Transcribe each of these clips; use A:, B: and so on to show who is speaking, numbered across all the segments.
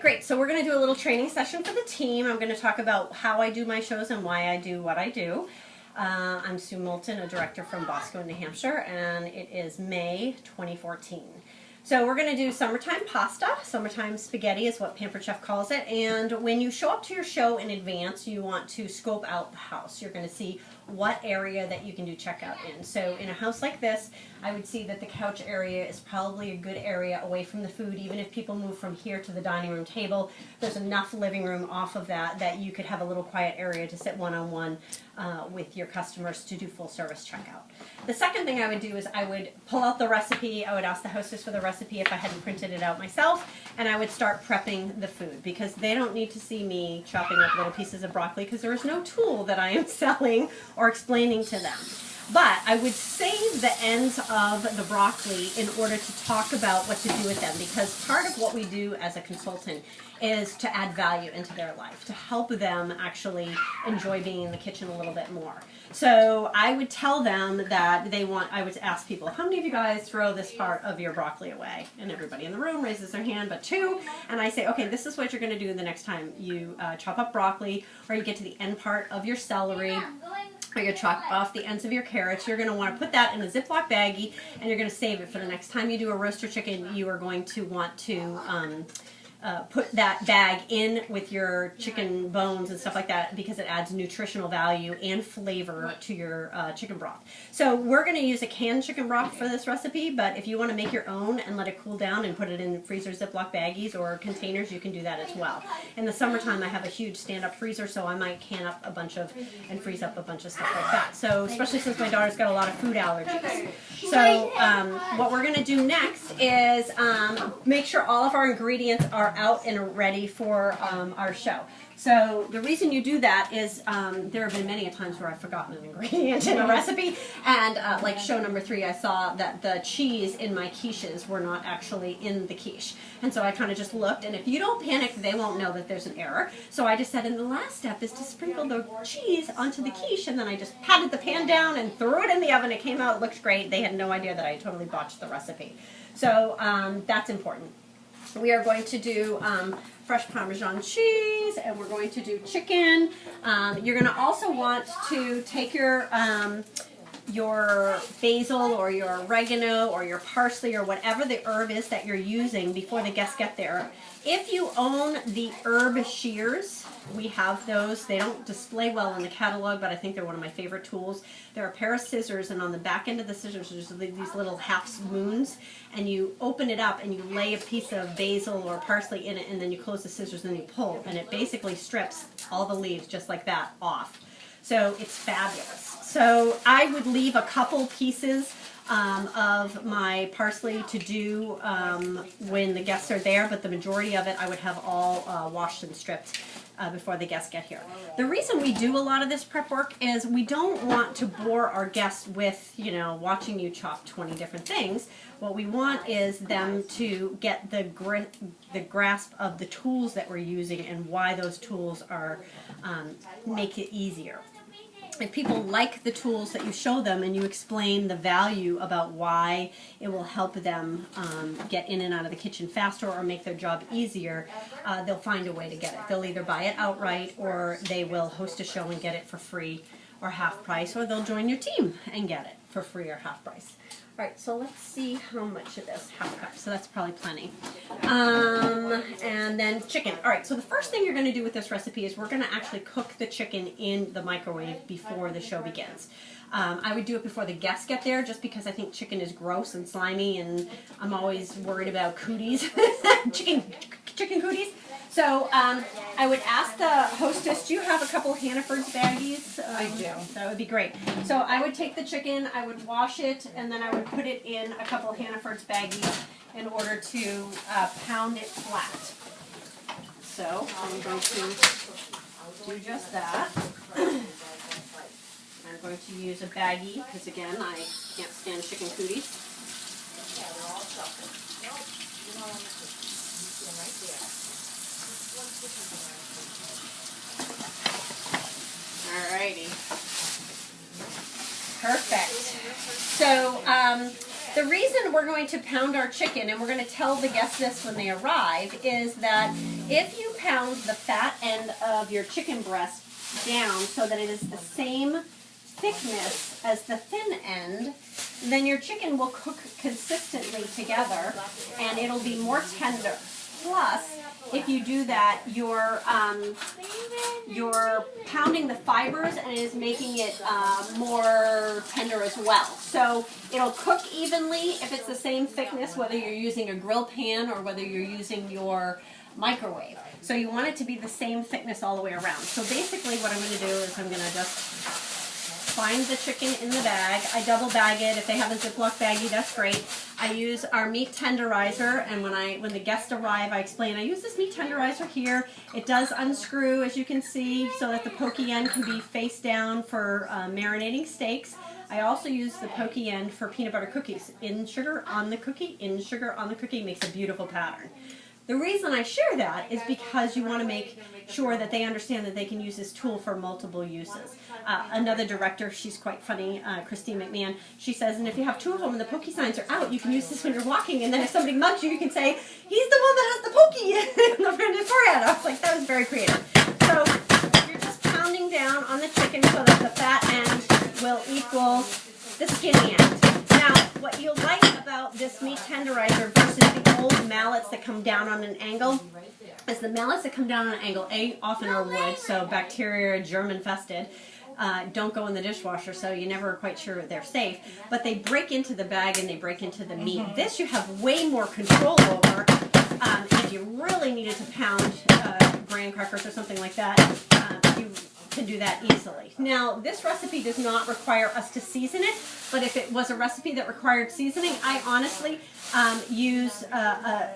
A: Great. So we're going to do a little training session for the team. I'm going to talk about how I do my shows and why I do what I do. I'm Sue Moulton, a director from Bosco, New Hampshire, and it is May 2014. So we're going to do summertime pasta. Summertime spaghetti is what Pampered Chef calls it. And when you show up to your show in advance, you want to scope out the house. You're going to see what area that you can do checkout in. So in a house like this, I would see that the couch area is probably a good area away from the food. Even if people move from here to the dining room table, there's enough living room off of that you could have a little quiet area to sit one-on-one with your customers to do full service checkout. The second thing I would do is I would pull out the recipe. I would ask the hostess for the recipe if I hadn't printed it out myself, and I would start prepping the food because they don't need to see me chopping up little pieces of broccoli because there is no tool that I am selling or explaining to them. But I would save the ends of the broccoli in order to talk about what to do with them, because part of what we do as a consultant is to add value into their life, to help them actually enjoy being in the kitchen a little bit more. So I would tell them that I would ask people, how many of you guys throw this part of your broccoli away? And everybody in the room raises their hand, but 2. And I say, okay, this is what you're going to do the next time you chop up broccoli, or you get to the end part of your celery, or you chop off the ends of your carrots. You're going to want to put that in a Ziploc baggie, and you're going to save it for the next time you do a roaster chicken. You are going to want to put that bag in with your chicken bones and stuff like that, because it adds nutritional value and flavor to your chicken broth. So we're going to use a canned chicken broth for this recipe, but if you want to make your own and let it cool down and put it in freezer Ziploc baggies or containers, you can do that as well. In the summertime, I have a huge stand-up freezer, so I might can up a bunch of and freeze up a bunch of stuff like that. So especially since my daughter's got a lot of food allergies. So what we're going to do next is make sure all of our ingredients are out and ready for our show. So the reason you do that is there have been many times where I've forgotten an ingredient in a recipe, and like show number 3, I saw that the cheese in my quiches were not actually in the quiche. And so I kind of just looked, and if you don't panic, they won't know that there's an error. So I just said, and the last step is to sprinkle the cheese onto the quiche, and then I just patted the pan down and threw it in the oven. It came out, it looked great. They had no idea that I totally botched the recipe. So that's important. We are going to do fresh Parmesan cheese, and we're going to do chicken. You're going to also want to take your basil or your oregano or your parsley or whatever the herb is that you're using before the guests get there. If you own the herb shears, we have those. They don't display well in the catalog, but I think they're one of my favorite tools. They're a pair of scissors, and on the back end of the scissors there's these little half spoons, and you open it up and you lay a piece of basil or parsley in it, and then you close the scissors and you pull, and it basically strips all the leaves just like that off. So it's fabulous. So I would leave a couple pieces of my parsley to do when the guests are there, but the majority of it I would have all washed and stripped before the guests get here. The reason we do a lot of this prep work is we don't want to bore our guests with, watching you chop 20 different things. What we want is them to get the grasp of the tools that we're using and why those tools are make it easier. If people like the tools that you show them and you explain the value about why it will help them get in and out of the kitchen faster or make their job easier, they'll find a way to get it. They'll either buy it outright, or they will host a show and get it for free or half price, or they'll join your team and get it for free or half price. All right, so let's see how much of this, half cup, so that's probably plenty. And then chicken. All right, so the first thing you're going to do with this recipe is we're going to actually cook the chicken in the microwave before the show begins. I would do it before the guests get there, just because I think chicken is gross and slimy, and I'm always worried about cooties, chicken cooties. So I would ask the hostess, do you have a couple of Hannaford's baggies?
B: I do.
A: That would be great. So I would take the chicken, I would wash it, and then I would put it in a couple of Hannaford's baggies in order to pound it flat. So I'm going to do just that. I'm going to use a baggie because, again, I can't stand chicken cooties. Alrighty. Perfect. So the reason we're going to pound our chicken, and we're going to tell the guests this when they arrive, is that If you pound the fat end of your chicken breast down so that it is the same thickness as the thin end, then your chicken will cook consistently together and it'll be more tender. Plus, if you do that, you're pounding the fibers and it is making it more tender as well. So it'll cook evenly if it's the same thickness, whether you're using a grill pan or whether you're using your microwave. So you want it to be the same thickness all the way around. So basically what I'm going to do is I'm going to just find the chicken in the bag. I double bag it. If they have a Ziploc baggie, that's great. I use our meat tenderizer, and when the guests arrive, I explain I use this meat tenderizer here. It does unscrew, as you can see, so that the pokey end can be face down for marinating steaks. I also use the pokey end for peanut butter cookies. In sugar on the cookie, in sugar on the cookie makes a beautiful pattern. The reason I share that is because you want to make sure that they understand that they can use this tool for multiple uses. Another director, she's quite funny, Christine McMahon, she says, and if you have two of them and the pokey signs are out, you can use this when you're walking, and then if somebody mugs you, you can say, he's the one that has the pokey in the front of his forehead. I was like, that was very creative. So you're just pounding down on the chicken so that the fat end will equal the skinny end. Now, what you'll like about this meat tenderizer versus the old mallets that come down on an angle is the mallets that come down on an angle, often are wood, so bacteria are germ infested. Don't go in the dishwasher, so you're never quite sure they're safe. But they break into the bag and they break into the meat. This you have way more control over. If you really needed to pound graham crackers or something like that, you can do that easily. Now, this recipe does not require us to season it, but if it was a recipe that required seasoning, I honestly use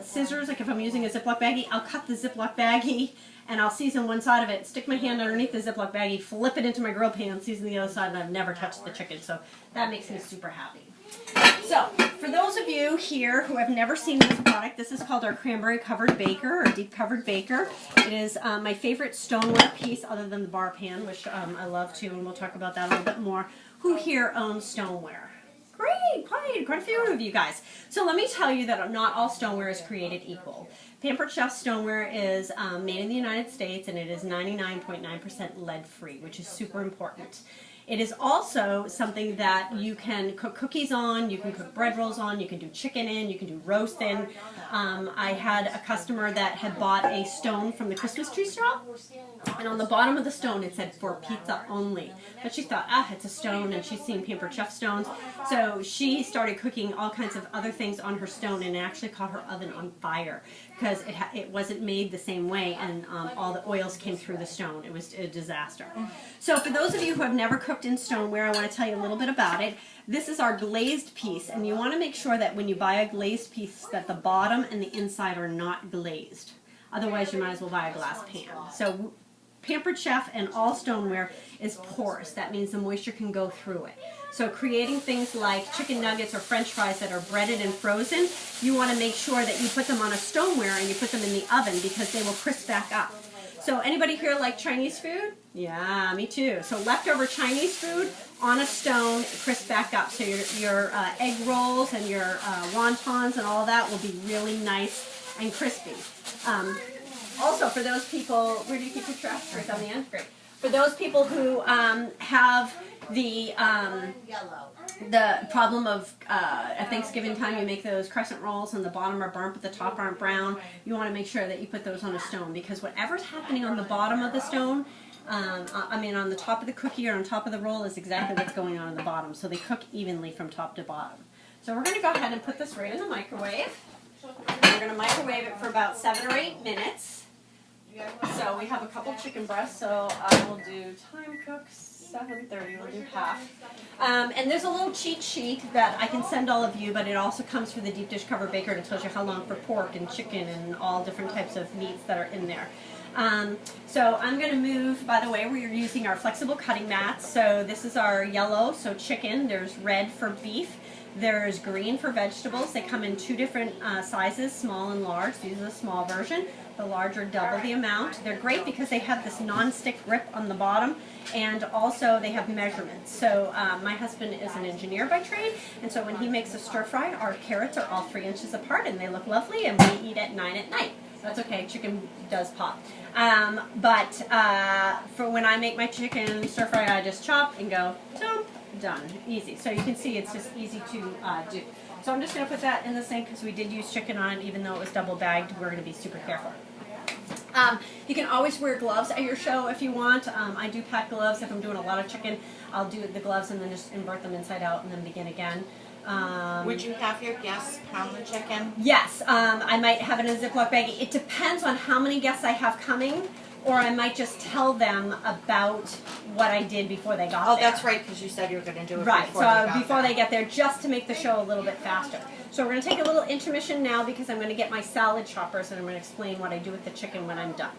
A: scissors. Like if I'm using a Ziploc baggie, I'll cut the Ziploc baggie and I'll season one side of it, stick my hand underneath the Ziploc baggie, flip it into my grill pan, season the other side, and I've never touched the chicken, so that makes me super happy. So, for those of you here who have never seen this product, this is called our cranberry covered baker or deep covered baker. It is my favorite stoneware piece other than the bar pan, which I love too, and we'll talk about that a little bit more. Who here owns stoneware? Great, quite a few of you guys. So let me tell you that not all stoneware is created equal. Pampered Chef stoneware is made in the United States, and it is 99.9% lead-free, which is super important. It is also something that you can cook cookies on, you can cook bread rolls on, you can do chicken in, you can do roast in. I had a customer that had bought a stone from the Christmas tree shop, and on the bottom of the stone it said for pizza only. But she thought, it's a stone, and she's seen Pampered Chef stones. So she started cooking all kinds of other things on her stone, and it actually caught her oven on fire because it wasn't made the same way, and all the oils came through the stone. It was a disaster. So for those of you who have never cooked in stoneware, I want to tell you a little bit about it. This is our glazed piece, and you want to make sure that when you buy a glazed piece that the bottom and the inside are not glazed. Otherwise, you might as well buy a glass pan. So Pampered Chef and all stoneware is porous. That means the moisture can go through it. So creating things like chicken nuggets or french fries that are breaded and frozen, you want to make sure that you put them on a stoneware and you put them in the oven because they will crisp back up. So anybody here like Chinese food? Yeah, me too. So leftover Chinese food on a stone, crisp back up. So your egg rolls and your wontons and all that will be really nice and crispy. Also, for those people, where do you keep your trash? Right down the end? Great. For those people who have the problem of at Thanksgiving time you make those crescent rolls and the bottom are burnt but the top aren't brown, you want to make sure that you put those on a stone, because whatever's happening on the bottom of the stone, on the top of the cookie or on top of the roll is exactly what's going on the bottom, so they cook evenly from top to bottom. So we're going to go ahead and put this right in the microwave. We're going to microwave it for about 7 or 8 minutes. So we have a couple chicken breasts, so I will do time cook 7:30, we'll do half. And there's a little cheat sheet that I can send all of you, but it also comes for the deep dish covered baker, and it tells you how long for pork and chicken and all different types of meats that are in there. So I'm going to move, by the way, we're using our flexible cutting mats. So this is our yellow, so chicken, there's red for beef. There's green for vegetables. They come in 2 different sizes, small and large. These are the small version. The large are double the amount. They're great because they have this non-stick grip on the bottom, and also they have measurements. So my husband is an engineer by trade, and so when he makes a stir fry, our carrots are all 3 inches apart, and they look lovely, and we eat at 9 at night. That's okay. Chicken does pop. For when I make my chicken stir fry, I just chop and go, dump, done. Easy. So you can see it's just easy to do. So I'm just going to put that in the sink because we did use chicken on it, even though it was double bagged. We're going to be super careful. You can always wear gloves at your show if you want. I do pack gloves. If I'm doing a lot of chicken, I'll do the gloves and then just invert them inside out and then begin again.
B: Would you have your guests pound the chicken?
A: Yes, I might have it in a Ziploc baggie. It depends on how many guests I have coming, or I might just tell them about what I did before they got there.
B: Oh, that's right, because you said you were going to do it
A: before they get there, just to make the show a little bit faster. So we're going to take a little intermission now because I'm going to get my salad choppers and I'm going to explain what I do with the chicken when I'm done.